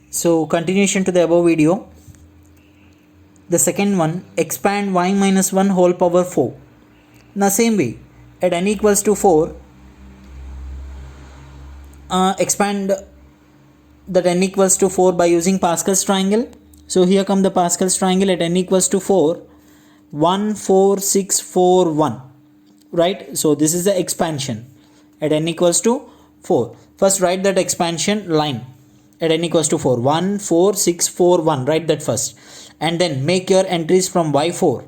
So continuation to the above video. The second one, expand y minus 1 whole power 4. Now same way, at n equals to 4, expand that n equals to 4 by using Pascal's triangle. So here come the Pascal's triangle at n equals to 4, 1, 4, 6, 4, 1. Right? So this is the expansion at n equals to 4. First write that expansion line at n equals to 4. 1, 4, 6, 4, 1. Write that first. And then make your entries from y4,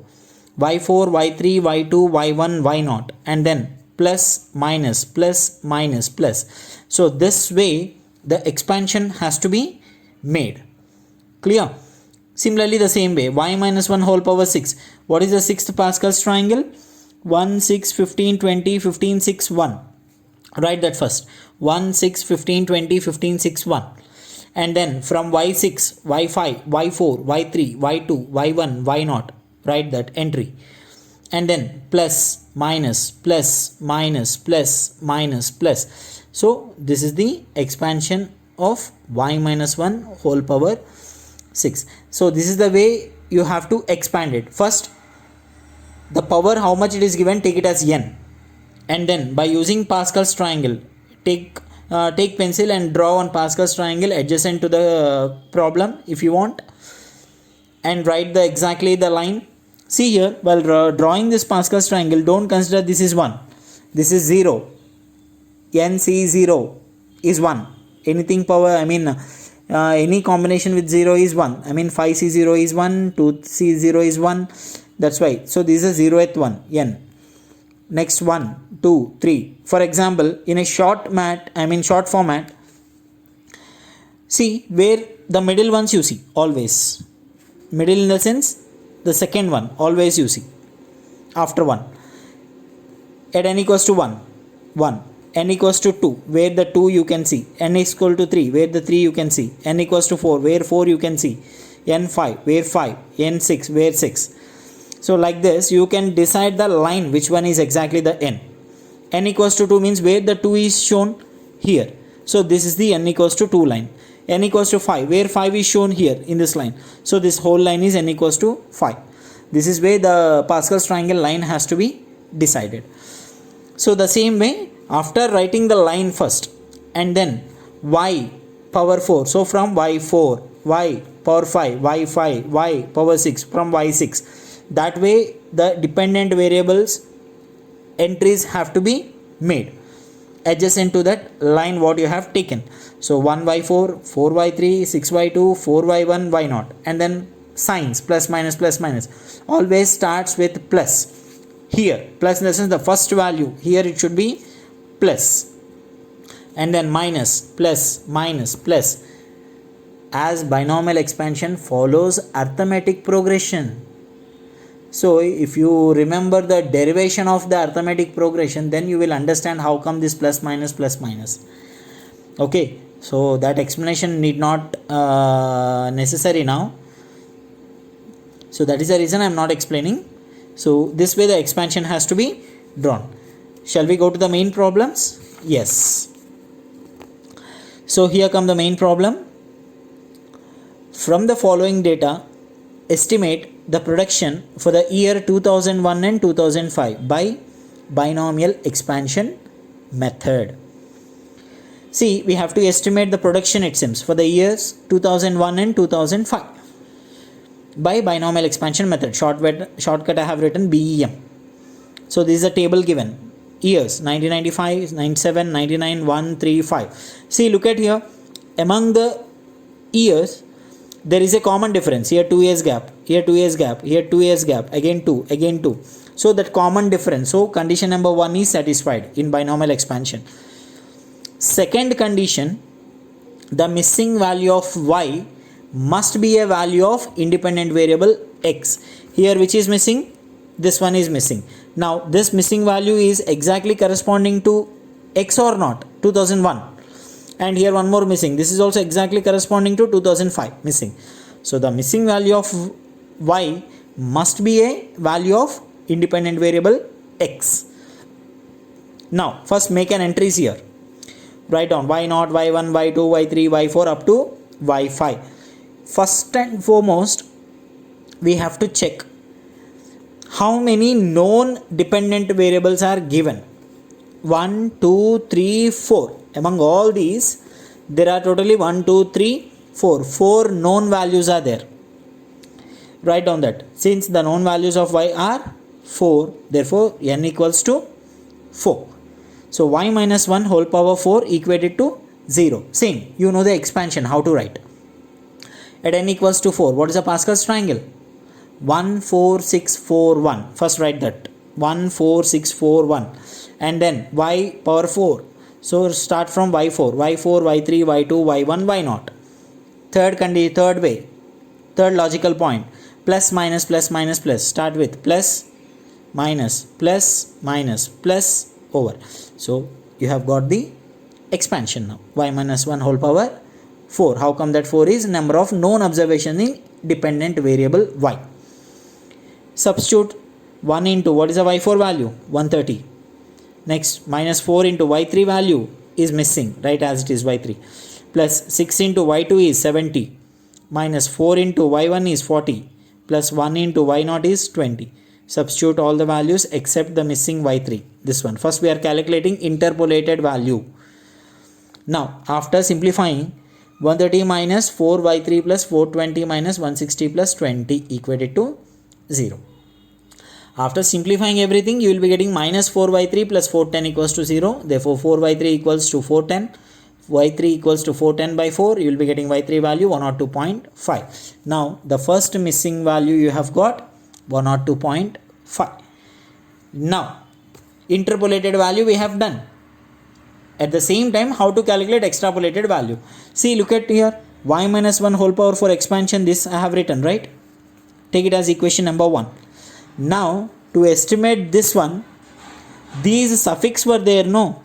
y4, y3, y2, y1, y0. And then plus, minus, plus, minus, plus. So this way the expansion has to be made. Clear? Similarly the same way, y minus 1 whole power 6. What is the sixth Pascal's triangle? 1, 6, 15, 20, 15, 6, 1. Write that first. 1, 6, 15, 20, 15, 6, 1. And then from y6, y5, y4, y3, y2, y1, y0. Write that entry. And then plus, minus, plus, minus, plus, minus, plus. So this is the expansion of y minus 1 whole power 6. So this is the way you have to expand it. First, the power, how much it is given, take it as n. And then by using Pascal's triangle, take pencil and draw on Pascal's triangle adjacent to the problem if you want, and write exactly the line. See here, while drawing this Pascal's triangle, don't consider this is 1, this is 0, nc0 is 1, anything power, any combination with 0 is 1, 5c0 is 1, 2c0 is 1, that's why. So this is 0th one, n. Next 1, 2, 3. For example, in a short format, see where the middle ones you see always. Middle in the sense, the second one always you see after 1. At n equals to 1, 1. N equals to 2, where the 2 you can see. N is equal to 3, where the 3 you can see. N equals to 4, where 4 you can see. N5, where 5. N6, where 6. So like this, you can decide the line which one is exactly the n. N equals to 2 means where the 2 is shown here. So this is the n equals to 2 line. N equals to 5, where 5 is shown here in this line. So this whole line is n equals to 5. This is where the Pascal's triangle line has to be decided. So the same way, after writing the line first, and then y power 4. So from y4, y power 5, y5, y power 6, from y6. That way the dependent variables entries have to be made adjacent to that line what you have taken. So 1y4, 4y3, 6y2, 4y1, y0. And then signs, plus, minus, plus, minus. Always starts with plus. Here, plus in the sense the first value. Here it should be plus. And then minus, plus, minus, plus. As binomial expansion follows arithmetic progression. So if you remember the derivation of the arithmetic progression, then you will understand how come this plus minus plus minus. Okay, so that explanation need not necessary now. So that is the reason I am not explaining. So this way the expansion has to be drawn. Shall we go to the main problems? Yes. So here come the main problem. From the following data, estimate the production for the year 2001 and 2005 by binomial expansion method. See, we have to estimate the production, it seems, for the years 2001 and 2005 by binomial expansion method. Shortcut I have written BEM. So this is a table given. Years 1995, 97, 99, 1, 3, 5. See, look at here. Among the years, there is a common difference. Here 2 years gap, here 2 years gap, here 2 years gap, again 2, again 2. So that common difference. So condition number 1 is satisfied in binomial expansion. Second condition, the missing value of y must be a value of independent variable x. Here which is missing? This one is missing. Now this missing value is exactly corresponding to x or not? 2001. And here one more missing. This is also exactly corresponding to 2005 missing. So the missing value of y must be a value of independent variable x. Now first make an entries here. Write down y0, y1, y2, y3, y4 up to y5. First and foremost, we have to check how many known dependent variables are given. 1, 2, 3, 4. Among all these, there are totally 1, 2, 3, 4. 4 known values are there. Write down that. Since the known values of y are 4, therefore n equals to 4. So y minus 1 whole power 4 equated to 0. Same, you know the expansion, how to write. At n equals to 4, what is the Pascal's triangle? 1, 4, 6, 4, 1. First write that. 1, 4, 6, 4, 1. And then y power 4. So start from y4, y4, y3, y2, y1, y0. Third way, third logical point. Plus, minus, plus, minus, plus. Start with plus, minus, plus, minus, plus, over. So you have got the expansion now. Y minus 1 whole power 4. How come that 4 is number of known observation in dependent variable y? Substitute 1 into what is the y4 value? 130. Next, minus 4 into y3 value is missing, right, as it is y3. Plus 6 into y2 is 70. Minus 4 into y1 is 40. Plus 1 into y0 is 20. Substitute all the values except the missing y3. This one. First we are calculating interpolated value. Now, after simplifying, 130 minus 4y3 plus 420 minus 160 plus 20 equated to 0. After simplifying everything, you will be getting minus 4y3 plus 410 equals to 0. Therefore, 4y3 equals to 410. y3 equals to 410 by 4. You will be getting y3 value 102.5. Now, the first missing value you have got 102.5. Now, interpolated value we have done. At the same time, how to calculate extrapolated value? See, look at here. Y minus 1 whole power 4 expansion, this I have written, right? Take it as equation number 1. Now, to estimate this one, these suffix were there, no?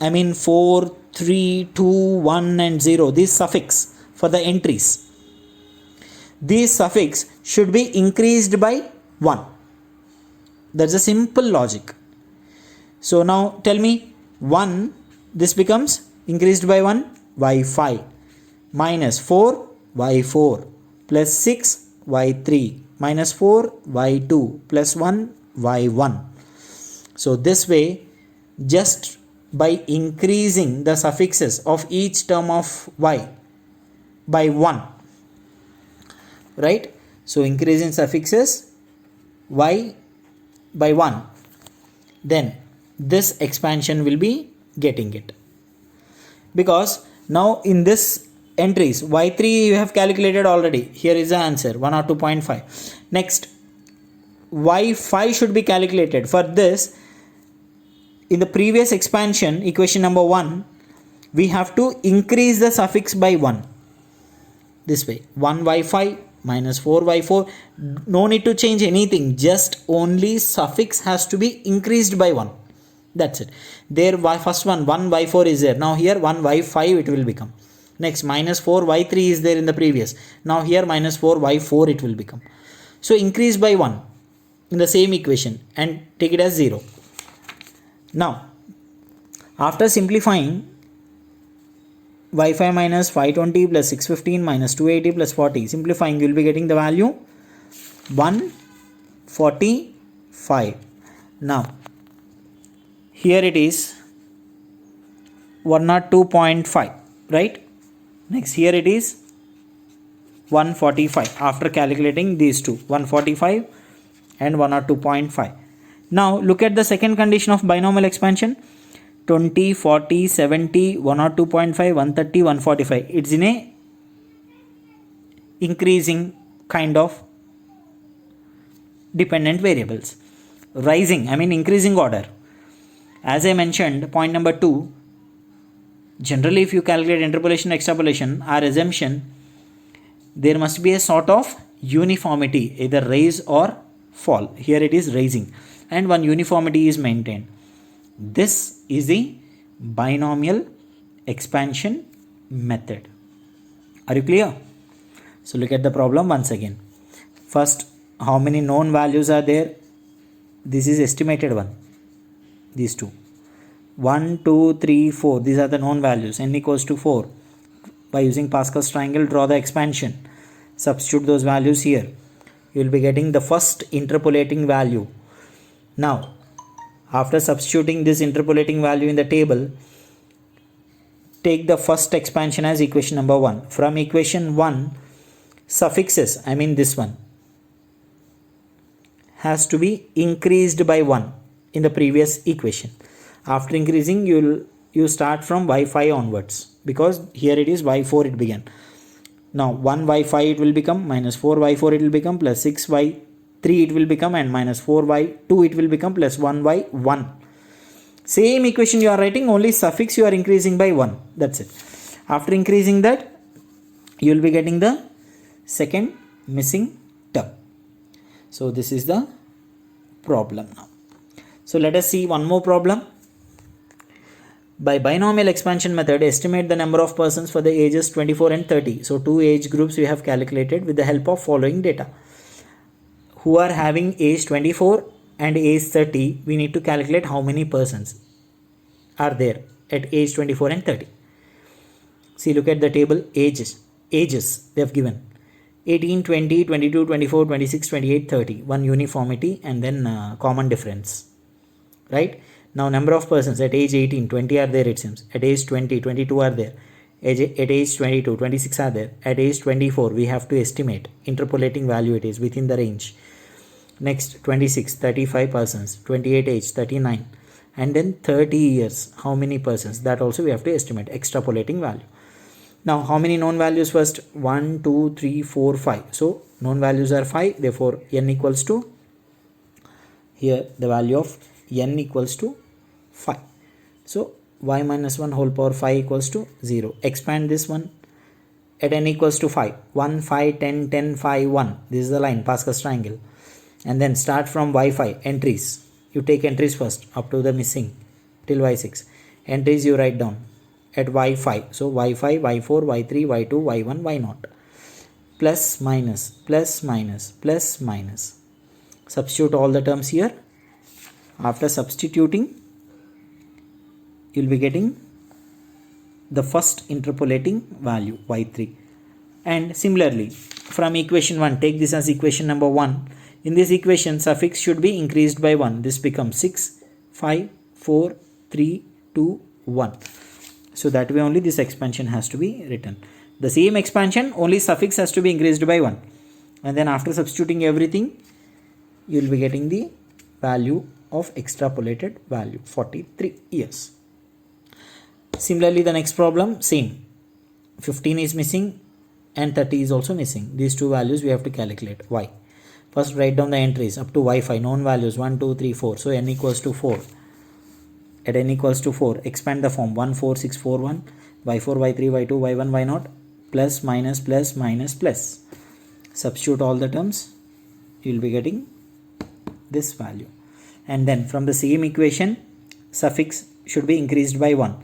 I mean 4, 3, 2, 1 and 0. This suffix for the entries. These suffix should be increased by 1. That's a simple logic. So now tell me 1, this becomes increased by 1, y5 minus 4, y4 plus 6, y3 minus 4, y2 plus 1, y1. So this way, just by increasing the suffixes of each term of y by 1, right? So increasing suffixes y by 1, then this expansion will be getting it. Because now in this entries, y3 you have calculated already. Here is the answer, 102.5. Next, y5 should be calculated. For this, in the previous expansion, equation number 1, we have to increase the suffix by 1. This way, 1y5 minus 4y4. No need to change anything. Just only suffix has to be increased by 1. That's it. There, first one, 1y4 is there. Now here, 1y5 it will become. Next, minus 4y3 is there in the previous. Now here, minus 4y4 it will become. So increase by 1 in the same equation and take it as 0. Now, after simplifying, y5 minus 520 plus 615 minus 280 plus 40, simplifying, you will be getting the value 145. Now, here it is 102.5, right? Next, here it is 145 after calculating these two, 145 and 102.5. Now, look at the second condition of binomial expansion. 20, 40, 70, 102.5, 130, 145. It's in a increasing kind of dependent variables. Rising, I mean increasing order. As I mentioned, point number 2, generally if you calculate interpolation, extrapolation, our assumption, there must be a sort of uniformity, either rise or fall. Here it is rising, and one uniformity is maintained. This is the binomial expansion method. Are you clear? So look at the problem once again. First, how many known values are there? This is estimated one. These two. 1, 2, 3, 4. These are the known values. N equals to 4. By using Pascal's triangle, draw the expansion. Substitute those values here. You will be getting the first interpolating value. Now, after substituting this interpolating value in the table, take the first expansion as equation number 1. From equation 1, suffixes, I mean this one, has to be increased by 1 in the previous equation. After increasing, you start from y5 onwards, because here it is y4 it began. Now 1y5 it will become, minus 4y4 it will become, plus 6y3 it will become, and minus 4y2 it will become, plus 1y1. Same equation you are writing, only suffix you are increasing by 1. That's it. After increasing that, you will be getting the second missing term. So this is the problem now. So let us see one more problem. By binomial expansion method, estimate the number of persons for the ages 24 and 30. So two age groups we have calculated with the help of following data. Who are having age 24 and age 30, we need to calculate how many persons are there at age 24 and 30. See, look at the table, ages they have given. 18, 20, 22, 24, 26, 28, 30. One uniformity and then common difference. Right? Now number of persons at age 18, 20 are there it seems. At age 20, 22 are there. At age 22, 26 are there. At age 24, we have to estimate. Interpolating value it is within the range. Next 26, 35 persons. 28 age, 39. And then 30 years. How many persons? That also we have to estimate. Extrapolating value. Now how many known values first? 1, 2, 3, 4, 5. So known values are 5. Therefore n equals to, here the value of n equals to 5. So y minus 1 whole power 5 equals to 0. Expand this one at n equals to 5. 1, 5, 10, 10, 5, 1. This is the line, Pascal's triangle. And then start from y5, entries. You take entries first up to the missing till y6. Entries you write down at y5. So y5, y4, y3, y2, y1, y0. Plus, minus, plus, minus, plus, minus. Substitute all the terms here. After substituting, you will be getting the first interpolating value y3. And similarly, from equation 1, take this as equation number 1. In this equation, suffix should be increased by 1. This becomes 6, 5, 4, 3, 2, 1. So that way only this expansion has to be written. The same expansion, only suffix has to be increased by 1. And then after substituting everything, you will be getting the value of extrapolated value, 43 years. Similarly, the next problem, same. 15 is missing and 30 is also missing. These two values we have to calculate. Why? First write down the entries up to y5, known values 1, 2, 3, 4. So n equals to 4. At n equals to 4, expand the form 1, 4, 6, 4, 1, y4, y3, y2, y1, y0, plus, minus, plus, minus, plus. Substitute all the terms, you will be getting this value. And then from the same equation, suffix should be increased by 1.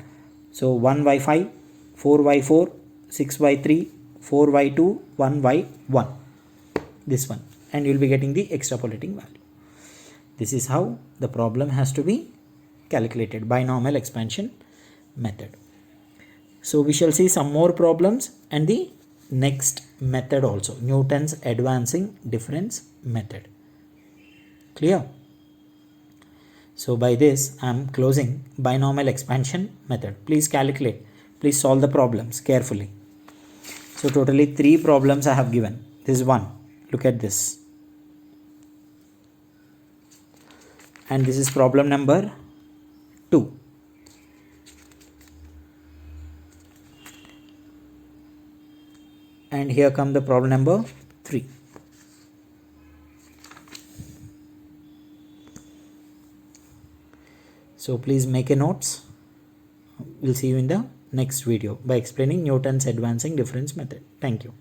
So 1y5, 4y4, 6y3, 4y2, 1y1. This one. And you will be getting the extrapolating value. This is how the problem has to be calculated, binomial expansion method. So we shall see some more problems and the next method also, Newton's advancing difference method. Clear? So by this I am closing binomial expansion method. Please calculate. Please solve the problems carefully. So totally 3 problems I have given. This is one. Look at this. And this is problem number 2. And here come the problem number 3. So please make a notes. We'll see you in the next video by explaining Newton's advancing difference method. Thank you.